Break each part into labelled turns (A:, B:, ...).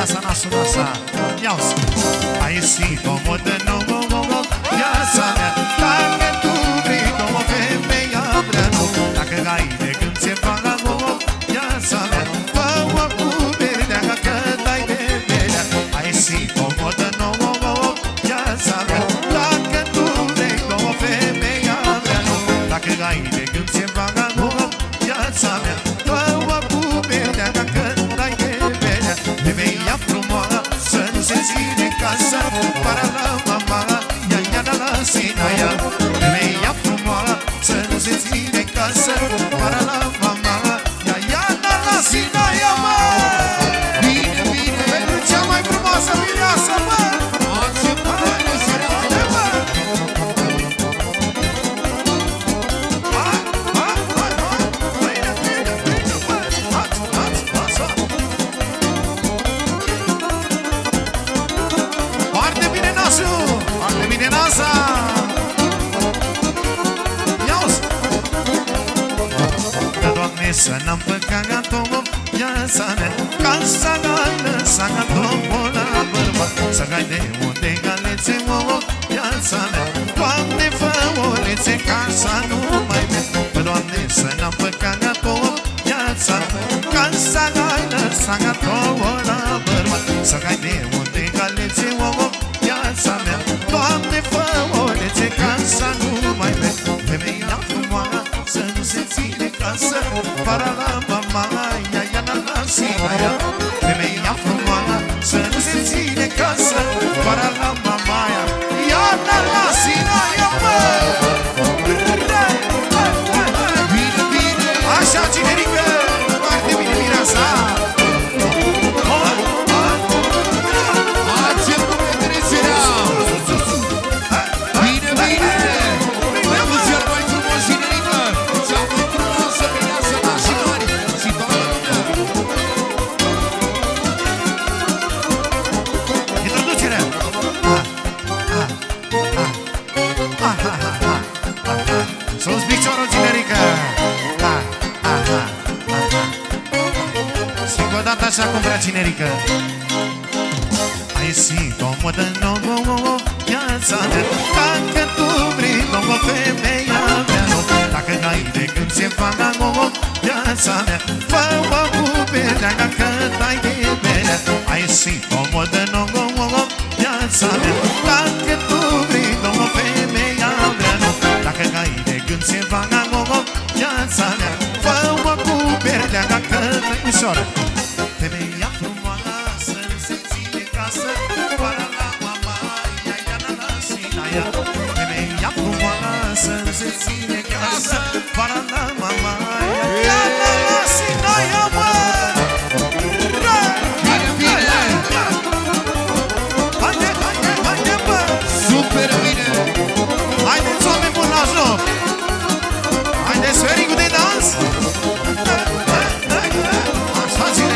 A: Nasa, nasul, nasa. Ia-uzi. Ai ieșit o modă nouă, viața mea. Dacă tu vrei două femeia vrea nu. Dacă ai de gând ceva nouă, viața mea. Fă-o cu berea, că dai de berea. Ai ieșit o modă nouă, viața mea. Dacă tu vrei două femeia vrea nu. Dacă ai de gând ceva nouă, viața mea. Fă-o cu berea, că dai de berea. Femeia frumoasă nu se ține casă, para la mama, ia la sinaia. Femeia frumoasă nu se ține casă, para la mama, ia la sinaia, mă! Bine, bine, pentru cea mai frumoasă mireasă, mă! Foarte bine, nașu! Foarte bine, nasa! Ia-uzi! Da, Doamne, să n-am păcat-o viața mea, ca să n-ai lăsat-o la bărbat, să gai de unde galețe ouă viața mea. Doamne, fă o lețe ca să nu mai bea. Doamne, să n-am păcat-o viața mea, ca să n-ai lăsat-o la bărbat, să gai de unde galețe ouă viața mea. Doamne, fă o lețe ca să nu mai bea. Femeia frumoasă nu se ține casă, para la mama, ia la sinaia. Femeia frumoasă nu se ține casă, para la mama, ia la sinaia, mă! Bine, bine! Așa, cinerică! Foarte bine, mireasa! Sus piciorul, cinerică! Și încă o dată așa cum vrea cinerică. Ai ieșit o modă nouă viața mea, dacă tu vrei nouă femeia mea nu. Dacă n-ai de gând ceva nouă viața mea, fă-o cu berea, că dai de berea. Ai ieșit o modă nouă viața mea, dacă tu vrei nouă femeia mea nu. Dacă n-ai de gând ceva nouă viața mea, fă-o cu berea, că dai ușor. Femeia frumoasă nu se ține casă, para la mama, ia la sinaia. Femeia frumoasă nu se ține casă, para la mama, ia la sinaia, mă! Bine, bine! Haide, haide, haide, bă! Super bine! Haideți, oameni buni, la joc! Haideți, fericul de dans! Așa, ține!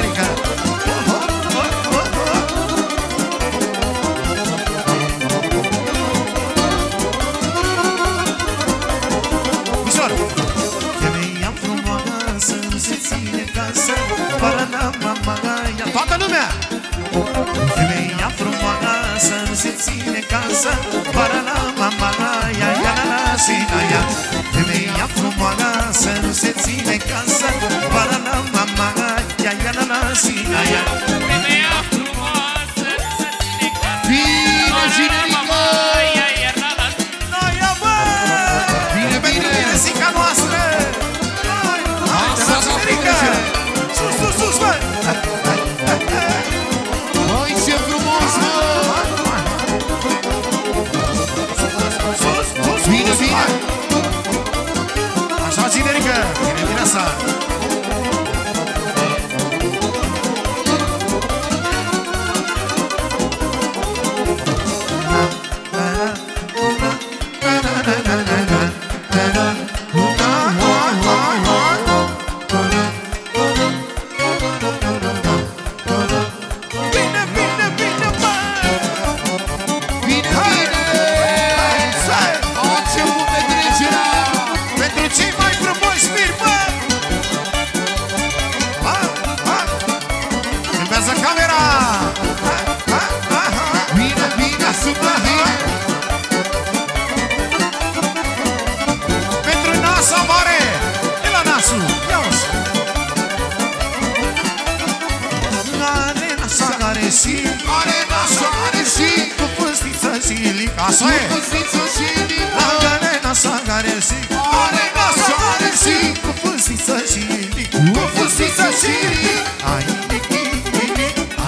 A: are și
B: are nasul, are și
A: cu fâstiță și lica. Așa e!
B: cu fâstiță și lica.
A: Are nasul, are și
B: Are nasul, are și
A: cu fâstiță și lica.
B: cu fâstiță și lica.
A: Ai lichi,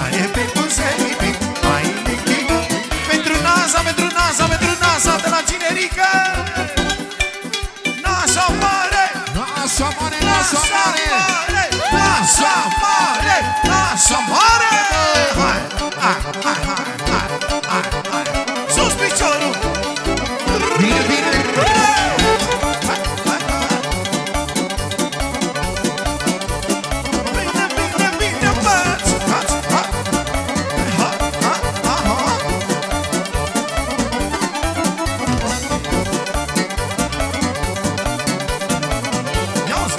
A: are pe buze lipi. Ai lichi, pentru NASA, pentru NASA, pentru NASA de la Cinerică. NASA mare!
B: Nasul mare, nasul mare.
A: NASA mare! NASA mare! Hai, hai, hai, hai, hai, hai. Sus piciorul!
B: Bine, bine.
A: Bine, bine, bine, bați! Bați, ha! Ha, ha, ha, ha! Ia-o-ți!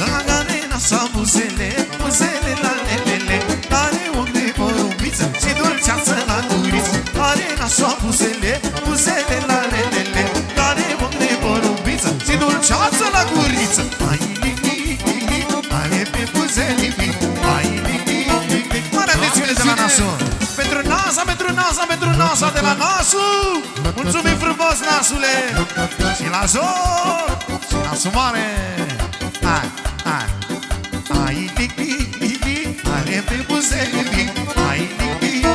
A: Dragă nena sa buzele, buzele la lelele. Are ochi de porumbiță și dulceață la guriță. Are nașa buzele, buzele la lelele. Are ochi de porumbiță și dulceață la guriță. Ai lichi, are pe buzele mic. Ai lichi, mare atențiune de la nasul. Pentru NASA, pentru NASA, pentru NASA de la nasul. Mulțumim frumos, nasule. Și la zor, și nasul mare. Hai, hai. Ai lichi, are pe buzele mic. Ai lichi,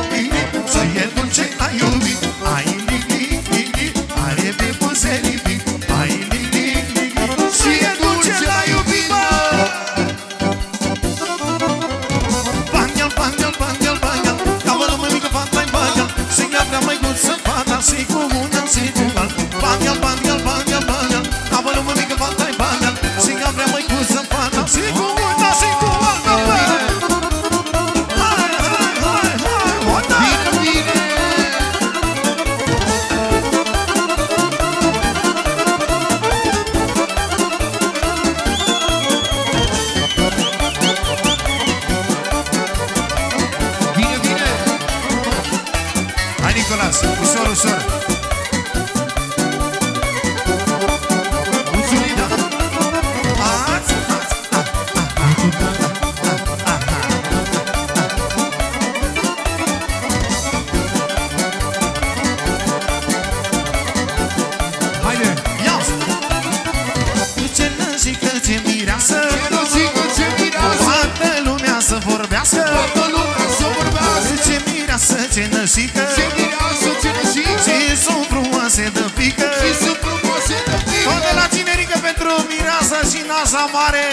A: să e dulce la iubit. Ai lichi, are pe buzele mic. Ai lichi, să e dulce la iubit. Bangel, bangel, bangel, bangel. Ca-o lume mică, fata-i bangel. Și-i vrea măicuță, fata, și cu una, și cu alt. Bangel, bangel, bangel, bangel. Ca-o lume mică, fata-i bangel. Și-i vrea măicuță, fata, și cu una, și cu altă. Hai, hai, hai, hai, ona!
B: Bine, bine. Bine, bine.
A: Hai, Nicolas, ușor, ușor.
B: Mulțumim.
A: Ați, ați,
B: Haide.
A: ia-ți! Ce năjică, ce mireasă,
B: Ce năjică, ce mireasă.
A: toată lumea să vorbească.
B: Toată lumea să vorbească.
A: Ce mireasă, ce năjică,
B: Ce mireasă, ce năjică.
A: ce sunt frumoase de pică.
B: Și sunt frumoase de pică.
A: Tot de la Cinerică pentru mireasa și nasa mare.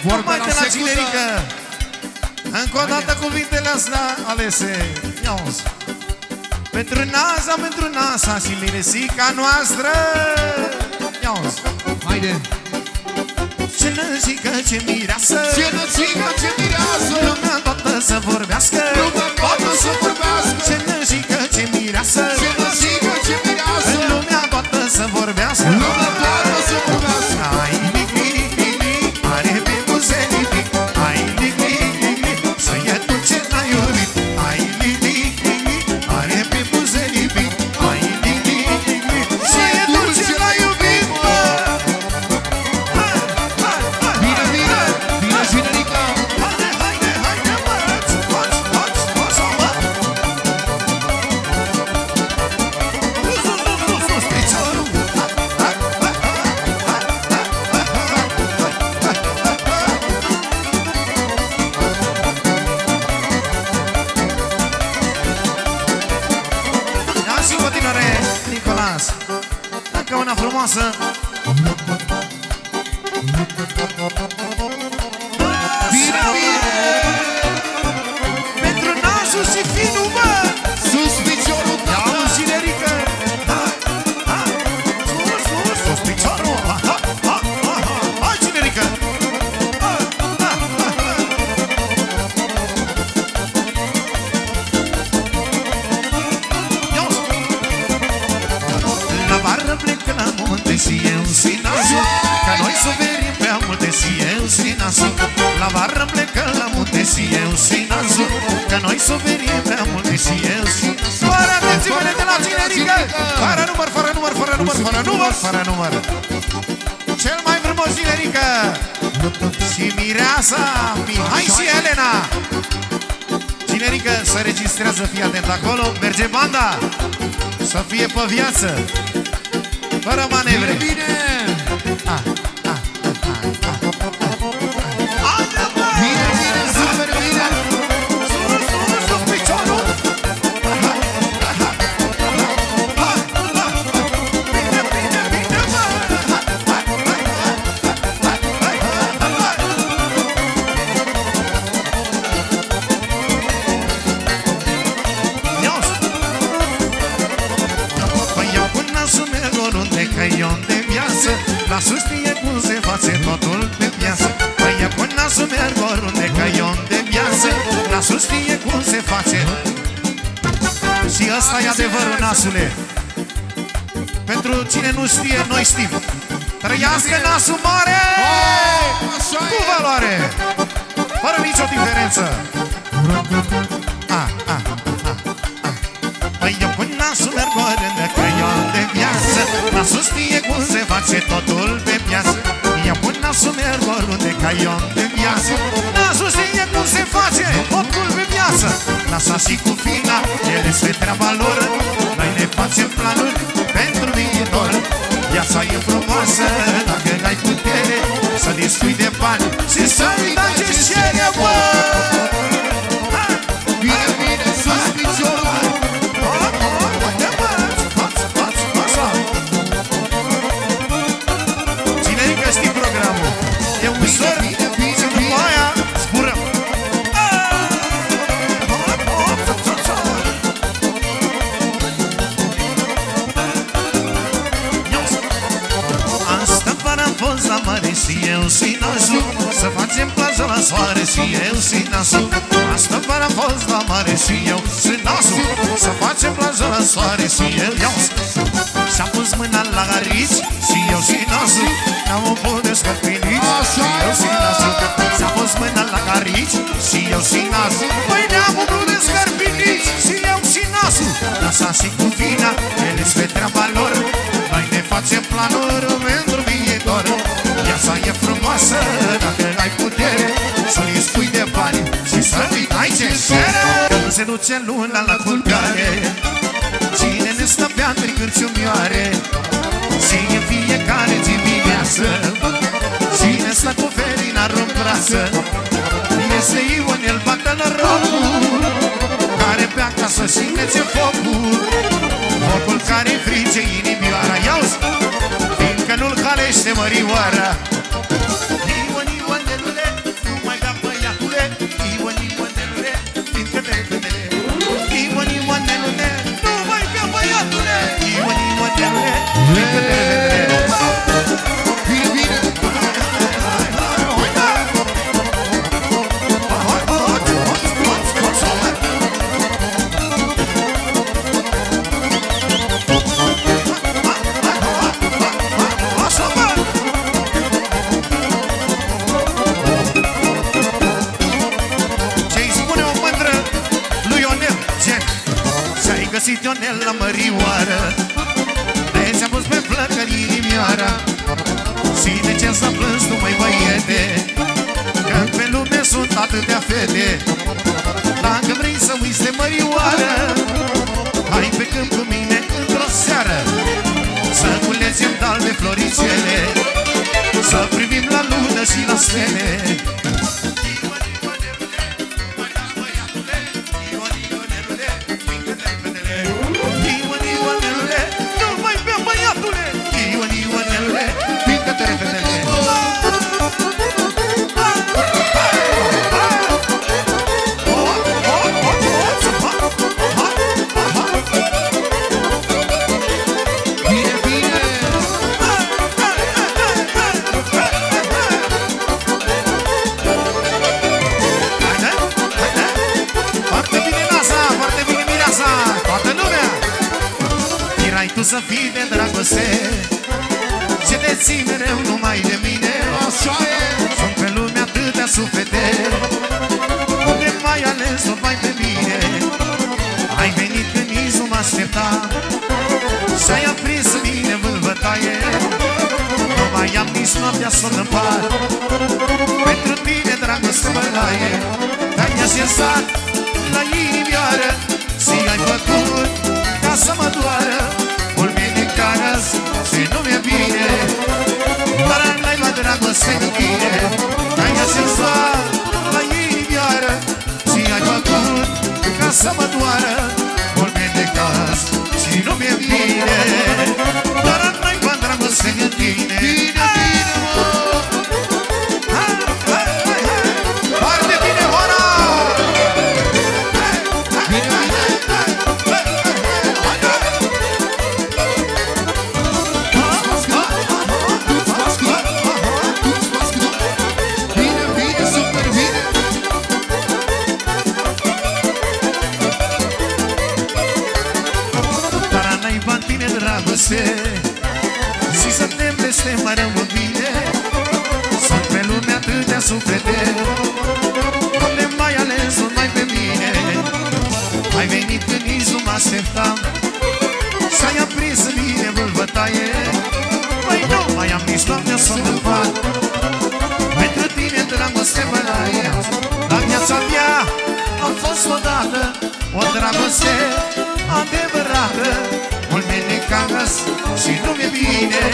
B: Vorbe
A: Mai
B: la
A: de la
B: secută.
A: Cinerică. Încă o dată cuvintele astea alese. Ia-o-ți! Pentru NASA și miresica noastră. Ia-o-ți!
B: Haide.
A: Ce năjică, ce mireasă,
B: Ce năjică, ce mireasă.
A: lumea toată să vorbească.
B: Lumea toată să vorbească.
A: Ce năjică, ce mireasă,
B: Ce năjică, ce mireasă.
A: lumea toată să vorbească.
B: Lumea toată să vorbească.
A: Ai lichi, are pe buzele mic. Ai lichi, să e dulce la iubit. Ai lichi, are pe buzele mic. Ai lichi, să e dulce la iubit. Hai, hai, hai,
B: Bine, bine. Bine, Cinerică.
A: haide, haide, haide, băieți. Hați, hați, așa, mă. Sus, sus, sus, sus, sus, piciorul. Hai, hai, hai, hai, hai, hai, hai. Ia și în continuare, Nicolas. Încă una frumoasă.
B: Bine, bine.
A: Pentru nasul și finul, mă.
B: Sus piciorul,
A: Ia
B: tata.
A: un Cinerică. Hai, hai. Sus, sus, sus, piciorul. Ha, ha, ha, ha, ha. Hai, Cinerică. Ha, ha, ha, ha. Ia-o-ți. La vară plec la munte și eu și nasul, că noi suferim prea multe și eu și nasul. La vară plec la munte și eu și nasul, că noi suferim prea multe și eu și nasul. Fără atențiune de la Cinerică, fără număr, fără număr, fără număr, fără număr, fără număr. Cel mai frumos Cinerică și mireasa Mihai și Elena. Cinerică se registrează, fii atent acolo. Merge banda. Să fie pe viață, fără manevre.
B: Bine, bine! Bine, bine, super bine!
A: Sus piciorul. Bine, bine, bine, mă. Păi eu cu nasul merg oriunde, că eu de viață nasul știe cum se face totul pe viață. Păi eu cu nasul merg oriunde, că eu de viață nasul știe cum se face. Și ăsta e adevărul, nasule. Pentru cine nu știe, noi știm. Trăiască nasul mare! Cu valoare! Fără nicio diferență. Păi eu cu nasul merg oriunde, că eu de viață nasul știe cum se face totul pe piață. Eu cu nasul merg oriunde, că eu de viață nasul știe cum se face totul pe piață. Nasa și cu fina, ele se treaba lor. Noi ne facem planuri pentru viitor. Viața e frumoasă dacă ai putere să dispui de bani și să-i dai ce cere, bă!
B: Bine, bine, sus piciorul!
A: Cinerică știi programul. E ușor și după aia zburăm. Am fost la mare și eu și nasul să facem plajă la soare și eu și nasul. Asta vară am fost la mare și eu și nasul să facem plajă la soare și eu. Și-am pus mâna la garici și eu și nasul n-am opus de scăpinici și eu și nasul. Și-am pus mâna la garici și eu și nasul. Păi ne-am opus de scăpinici și eu și nasul. Nasa și cu vina, ele spre treaba lor. Noi ne facem planuri pentru viitor. Viața e frumoasă dacă ai putere să-i spui de bani și să-i dai ce cere. Când se duce luna la culcare, cine ne stă pe antri cârciumioare și în fiecare dimineață cine stă cu ferina în brață este Ionel Bacălărocul, care pe acasă și nece focul, focul care-i frige inimioara. Iauzi, fiindcă nu-l calește mărioara. Ion, Ionelule, nu mai bea băiatule. Ion, Ionelule, fiindcă te vedele. Ion, Ionelule, nu mai bea băiatule. Ion, Ionelule, fiindcă te vedele.
B: Bine, bine!
A: Găsit Ionel la mărioară, de ți-a pus pe flăcări inimioara. Și de ce s-a plâns tu, măi băiete, că pe lume sunt atâtea fete. Dacă vrei să uiți de mărioară, hai pe câmp cu mine într-o seară, să culegem dal de floricele, să privim la lună și la stele. Tu să fii de dragoste ce te ții mereu numai de mine.
B: Așa e!
A: Sunt pe lume atâtea suflete, unde m-ai ales tot mai pe mine. Ai venit când nici nu mă aștepta și-ai aprins în mine vâlvătaie. Nu mai am nici noaptea somn în par, pentru tine dragoste mă laie. mi-a sensat la inimioară și ai făcut ca să mă doară. Urme de caras și nu mi-e bine, dar n-ai luat dragoste în tine. Mi-a sensat la inimioară și ai făcut ca să mă doară. Urme de caras și nu mi-e bine, dar n-ai luat dragoste în tine.
B: Bine, bine, mă!
A: Foarte bine, Hora!
B: Bine, bine! Bine, bine, super bine!
A: Dar n-ai bani tine dragoste și să te blestemărăm în bine. Sunt pe lume atâtea suflete, unde mai ales un mai pe mine. Ai venit când nici nu mă așteptam și ai aprins în mine vâlvătaie. Mai nu mai am nici noaptea somn în pat, pentru tine dragoste bălaie. La viața mea am fost odată o dragoste adevărată. Mulme de caras și nu mi-e bine,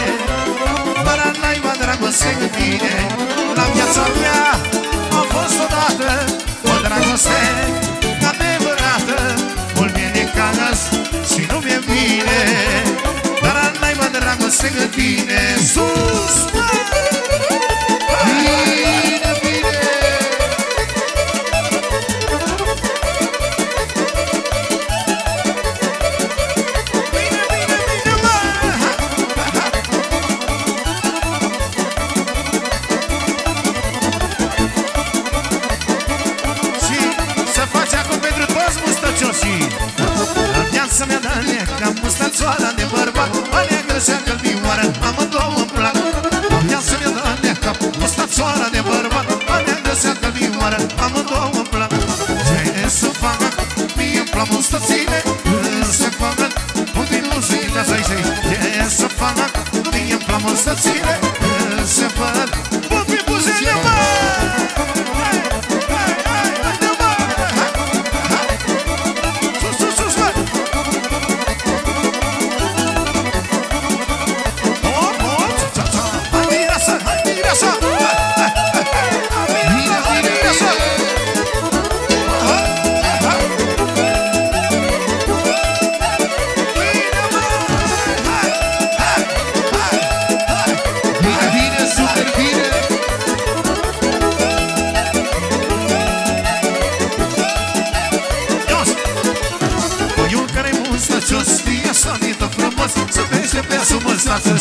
A: dar n-ai mă dragoste cu tine. La viața mea a fost odată o dragoste adevărată. Mulme de caras și nu mi-e bine, dar n-ai mă dragoste cu tine. Sus!
B: Bine, bine!
A: Să mi-a dat neaca mustațoara de bărbat, a neagră și-a călbioară, amândouă-mi plac. Viața mi-a dat neaca mustațoara de bărbat, a neagră și-a călbioară, amândouă-mi plac. Ce să facă, mie-mi plac mustățile, să facă, unde nu zi de zăi. Ce să facă, mie-mi plac mustățile, să facă, unde buzele, mă!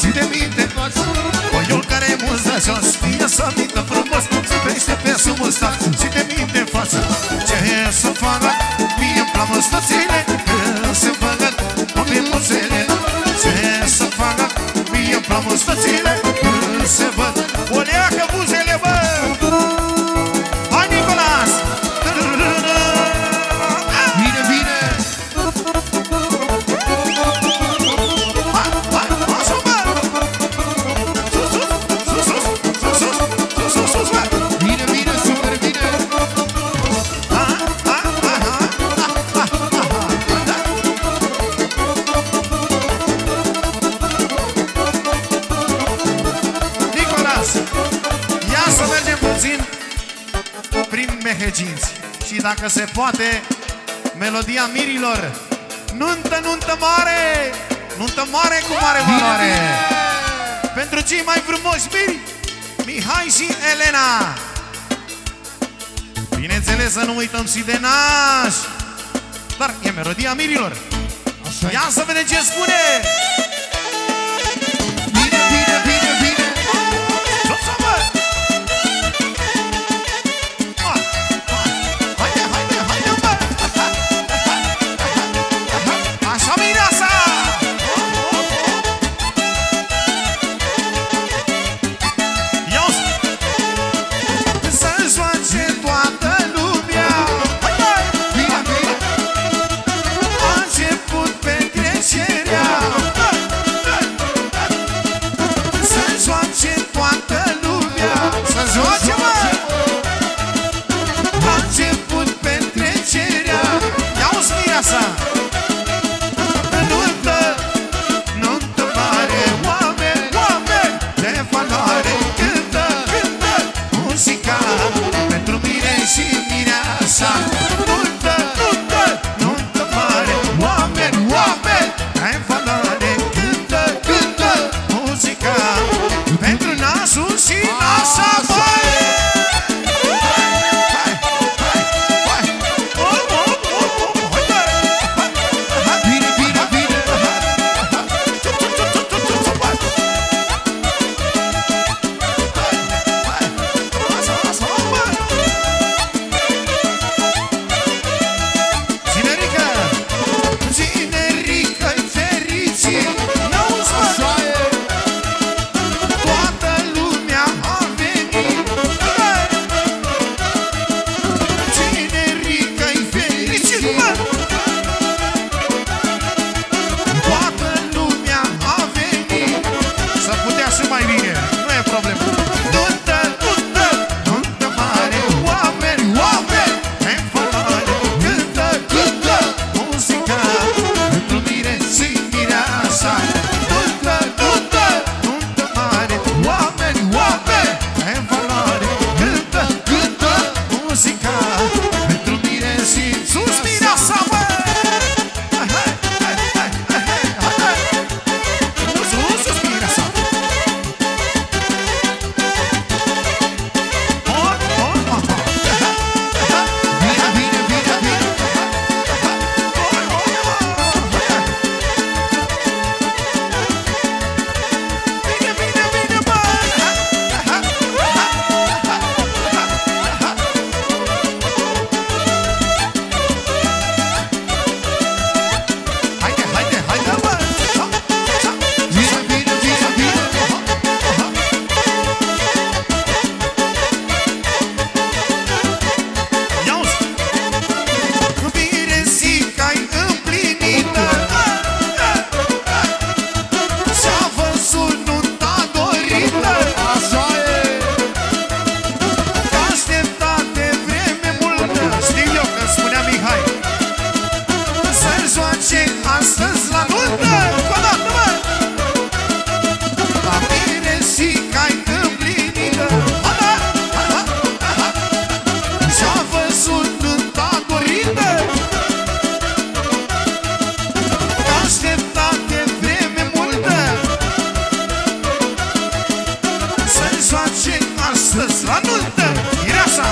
A: Și de minte față, oiul care e mustăcios, fie sămită frumos, se pește pe sub mustaț și de minte față. Ce să facă, mie-mi plac mustățile, se facă pe buzele. Ce să facă, mie-mi plac mustățile, se văd o leacă buzele, bă! Hai, Nicolas!
B: Bine, bine! Bine, bine, super bine!
A: Nicolas, ia să mergem puțin prin Meheginți și dacă se poate, melodia mirilor. Nuntă, nuntă mare, nuntă mare cu mare valoare. Pentru cei mai frumoși miri, Mihai și Elena. Bineînțeles să nu uităm și de naș, dar e melodia mirilor. Ia să vedem ce spune.
B: Bine, bine, bine, bine!
A: Haide, haide, haide, bă! Așa, mireasa! Să joace toată lumea.
B: Bine, bine!
A: A început petrecerea. Să joace toată lumea. Să joace, mă! A început astăzi la nuntă, mireasa.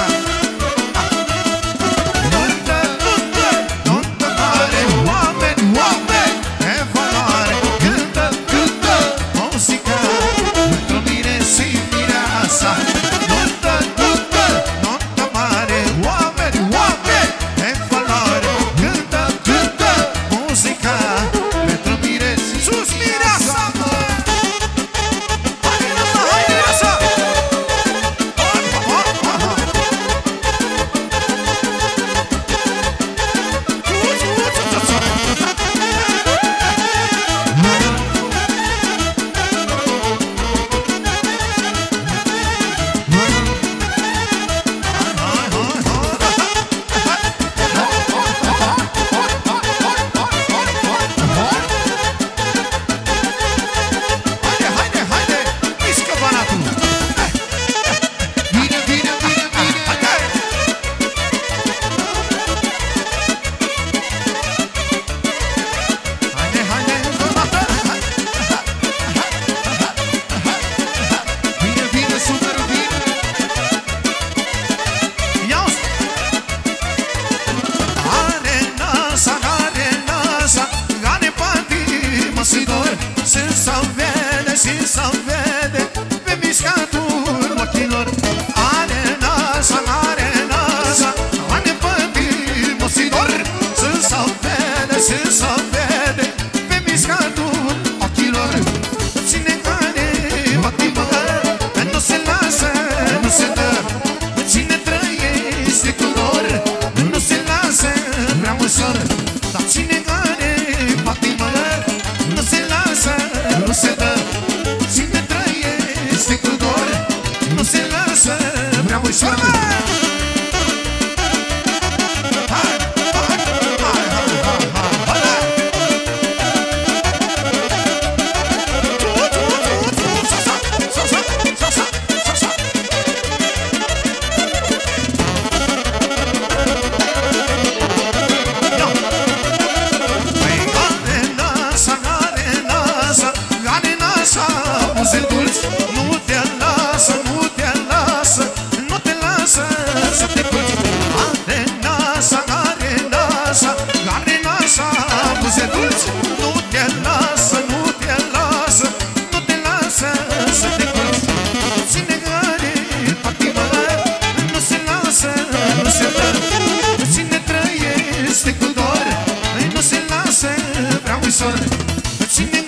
A: Nuntă, nuntă, nuntă mare, oameni, oameni de valoare. Cântă, cântă muzica pentru mine și mireasa. Nuntă, nuntă, nuntă mare, oameni, oameni de valoare. Cântă, cântă muzica pentru mine și sus mireasa.
B: Cine